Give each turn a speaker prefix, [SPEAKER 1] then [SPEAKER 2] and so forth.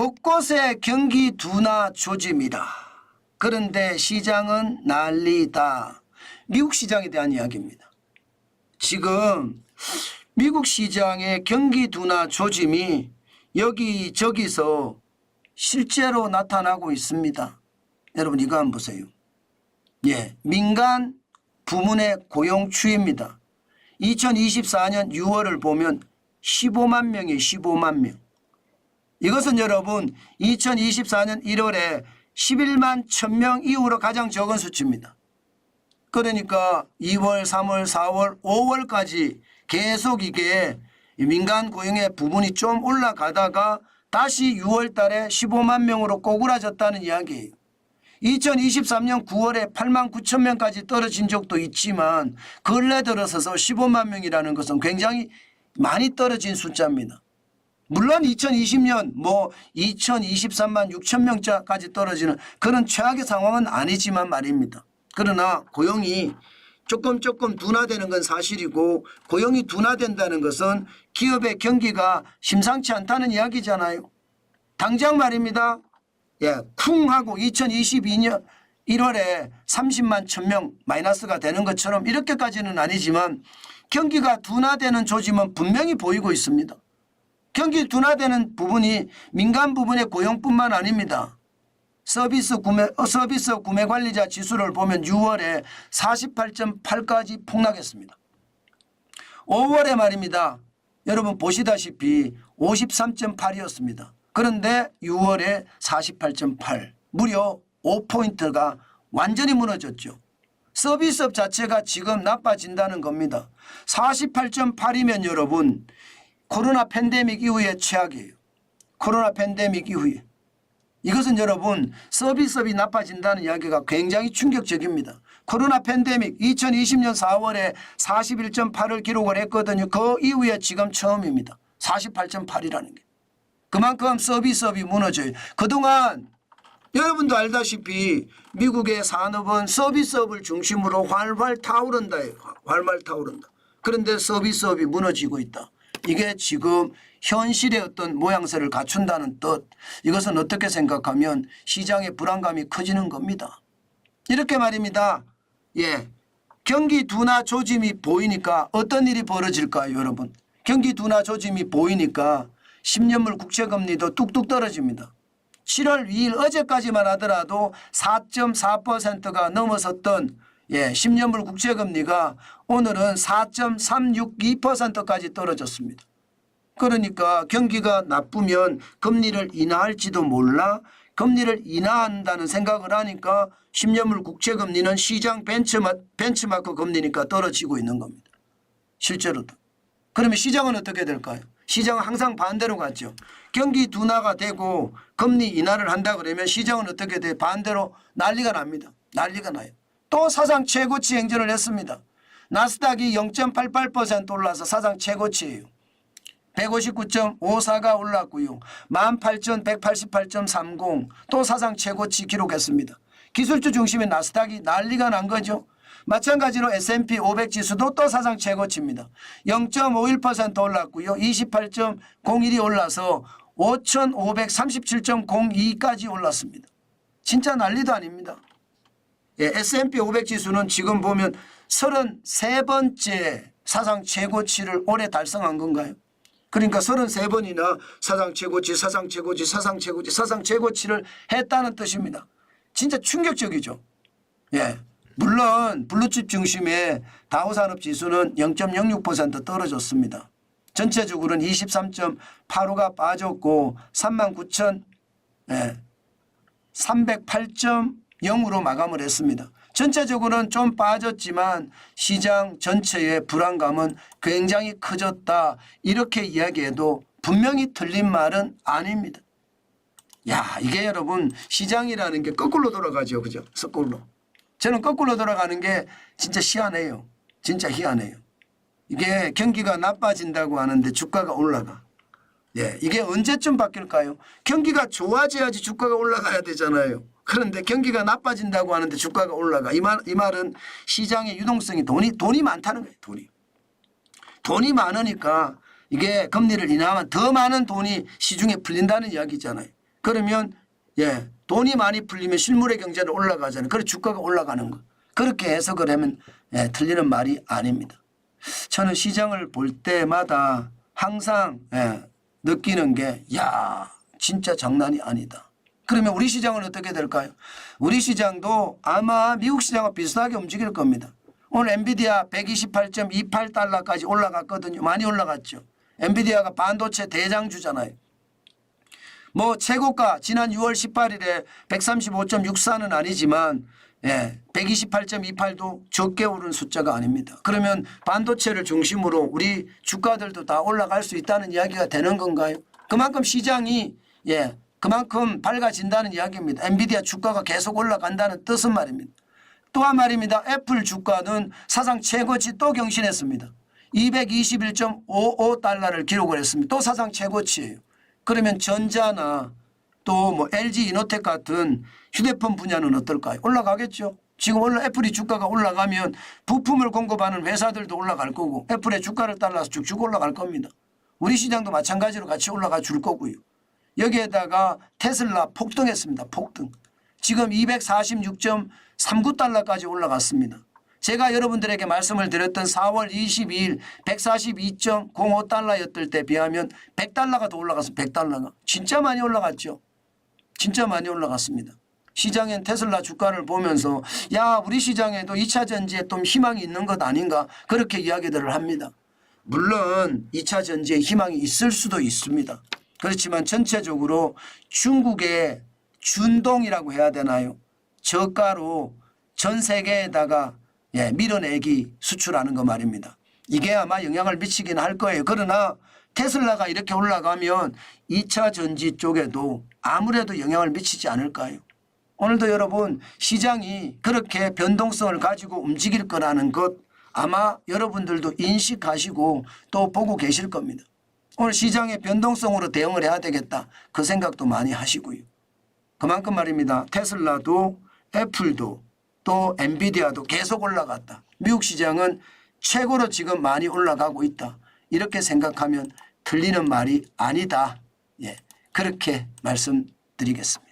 [SPEAKER 1] 곳곳에 경기 둔화 조짐이다. 그런데 시장은 난리다. 미국 시장에 대한 이야기입니다. 지금 미국 시장의 경기 둔화 조짐이 여기저기서 실제로 나타나고 있습니다. 여러분 이거 한번 보세요. 예, 민간 부문의 고용 추이입니다. 2024년 6월을 보면 15만 명이에요. 15만 명. 이것은 여러분 2024년 1월에 11만 1000명 이후로 가장 적은 수치입니다. 그러니까 2월, 3월, 4월, 5월까지 계속 이게 민간 고용의 부분이 좀 올라가다가 다시 6월 달에 15만 명으로 꼬꾸라졌다는 이야기예요. 2023년 9월에 8만 9천 명까지 떨어진 적도 있지만 근래 들어서서 15만 명이라는 것은 굉장히 많이 떨어진 숫자입니다. 물론 2020년 2023만 6천 명까지 떨어지는 그런 최악의 상황은 아니지만 말입니다. 그러나 고용이 조금 둔화되는 건 사실이고 고용이 둔화된다는 것은 기업의 경기가 심상치 않다는 이야기잖아요. 당장 말입니다. 예, 쿵 하고 2022년 1월에 30만 1000명 마이너스가 되는 것처럼 이렇게까지는 아니지만 경기가 둔화되는 조짐은 분명히 보이고 있습니다. 경기 둔화되는 부분이 민간 부분의 고용뿐만 아닙니다. 서비스 구매 관리자 지수를 보면 6월에 48.8까지 폭락했습니다. 5월에 말입니다. 여러분 보시다시피 53.8이었습니다. 그런데 6월에 48.8 무려 5포인트가 완전히 무너졌죠. 서비스업 자체가 지금 나빠진다는 겁니다. 48.8이면 여러분 코로나 팬데믹 이후의 최악이에요. 코로나 팬데믹 이후에. 이것은 여러분 서비스업이 나빠진다는 이야기가 굉장히 충격적입니다. 코로나 팬데믹 2020년 4월에 41.8을 기록을 했거든요. 그 이후에 지금 처음입니다. 48.8이라는 게. 그만큼 서비스업이 무너져요. 그동안 여러분도 알다시피 미국의 산업은 서비스업을 중심으로 활활 타오른다. 활활 타오른다. 그런데 서비스업이 무너지고 있다. 이게 지금 현실의 어떤 모양새를 갖춘다는 뜻. 이것은 어떻게 생각하면 시장의 불안감이 커지는 겁니다. 이렇게 말입니다. 예, 경기 둔화 조짐이 보이니까 어떤 일이 벌어질까요, 여러분? 경기 둔화 조짐이 보이니까 10년물 국채금리도 뚝뚝 떨어집니다. 7월 2일 어제까지만 하더라도 4.4%가 넘어섰던 10년물 국채금리가 오늘은 4.362%까지 떨어졌습니다. 그러니까 경기가 나쁘면 금리를 인하할지도 몰라 금리를 인하한다는 생각을 하니까 10년물 국채금리는 시장 벤치마크 금리니까 떨어지고 있는 겁니다. 실제로도. 그러면 시장은 어떻게 될까요? 시장은 항상 반대로 갔죠. 경기 둔화가 되고 금리 인하를 한다 그러면 시장은 어떻게 돼? 반대로 난리가 납니다. 난리가 나요. 또 사상 최고치 행진을 했습니다. 나스닥이 0.88% 올라서 사상 최고치예요. 159.54가 올랐고요. 18,188.30 또 사상 최고치 기록했습니다. 기술주 중심의 나스닥이 난리가 난 거죠. 마찬가지로 S&P 500 지수도 또 사상 최고치입니다. 0.51% 올랐고요. 28.01이 올라서 5,537.02까지 올랐습니다. 진짜 난리도 아닙니다. S&P 500 지수는 지금 보면 33번째 사상 최고치를 올해 달성한 건가요? 그러니까 33번이나 사상 최고치, 사상 최고치, 사상 최고치, 사상 최고치를 했다는 뜻입니다. 진짜 충격적이죠. 예. 물론 블루칩 중심의 다우산업지수는 0.06% 떨어졌습니다. 전체적으로는 23.85가 빠졌고 39,308.0으로 마감을 했습니다. 전체적으로는 좀 빠졌지만 시장 전체의 불안감은 굉장히 커졌다. 이렇게 이야기해도 분명히 틀린 말은 아닙니다. 야, 이게 여러분 시장이라는 게 거꾸로 돌아가죠. 그죠? 거꾸로. 저는 거꾸로 돌아가는 게 진짜 희한해요. 진짜 희한해요. 이게 경기가 나빠진다고 하는데 주가가 올라가. 예, 이게 언제쯤 바뀔까요? 경기가 좋아져야지 주가가 올라가야 되잖아요. 그런데 경기가 나빠진다고 하는데 주가가 올라가. 이 말은 시장의 유동성이 돈이 많다는 거예요. 돈이 많으니까 이게 금리를 인하하면 더 많은 돈이 시중에 풀린다는 이야기잖아요. 그러면 돈이 많이 풀리면 실물의 경제는 올라가잖아요. 그래서 주가가 올라가는 거. 그렇게 해석을 하면 틀리는 말이 아닙니다. 저는 시장을 볼 때마다 항상 느끼는 게 진짜 장난이 아니다. 그러면 우리 시장은 어떻게 될까요? 우리 시장도 아마 미국 시장과 비슷하게 움직일 겁니다. 오늘 엔비디아 128.28달러까지 올라갔거든요. 많이 올라갔죠. 엔비디아가 반도체 대장주잖아요. 뭐 최고가 지난 6월 18일에 135.64는 아니지만 128.28도 적게 오른 숫자가 아닙니다. 그러면 반도체를 중심으로 우리 주가들도 다 올라갈 수 있다는 이야기가 되는 건가요? 그만큼 시장이 그만큼 밝아진다는 이야기입니다. 엔비디아 주가가 계속 올라간다는 뜻은 말입니다. 또한 말입니다. 애플 주가는 사상 최고치 또 경신했습니다. 221.55달러를 기록을 했습니다. 또 사상 최고치예요. 그러면 전자나 또 뭐 LG 이노텍 같은 휴대폰 분야는 어떨까요? 올라가겠죠. 지금 원래 애플이 주가가 올라가면 부품을 공급하는 회사들도 올라갈 거고 애플의 주가를 따라서 쭉쭉 올라갈 겁니다. 우리 시장도 마찬가지로 같이 올라가 줄 거고요. 여기에다가 테슬라 폭등했습니다. 폭등. 지금 246.39달러까지 올라갔습니다. 제가 여러분들에게 말씀을 드렸던 4월 22일 142.05달러였을 때 비하면 100달러가 더 올라갔습니다. 100달러가. 진짜 많이 올라갔죠. 진짜 많이 올라갔습니다. 시장엔 테슬라 주가를 보면서 우리 시장에도 2차 전지에 좀 희망이 있는 것 아닌가 그렇게 이야기들을 합니다. 물론 2차 전지에 희망이 있을 수도 있습니다. 그렇지만 전체적으로 중국의 준동이라고 해야 되나요? 저가로 전 세계에다가 밀어내기 수출하는 거 말입니다. 이게 아마 영향을 미치긴 할 거예요. 그러나 테슬라가 이렇게 올라가면 2차 전지 쪽에도 아무래도 영향을 미치지 않을까요? 오늘도 여러분 시장이 그렇게 변동성을 가지고 움직일 거라는 것 아마 여러분들도 인식하시고 또 보고 계실 겁니다. 오늘 시장의 변동성으로 대응을 해야 되겠다. 그 생각도 많이 하시고요. 그만큼 말입니다. 테슬라도 애플도 또 엔비디아도 계속 올라갔다. 미국 시장은 최고로 지금 많이 올라가고 있다. 이렇게 생각하면 틀리는 말이 아니다. 그렇게 말씀드리겠습니다.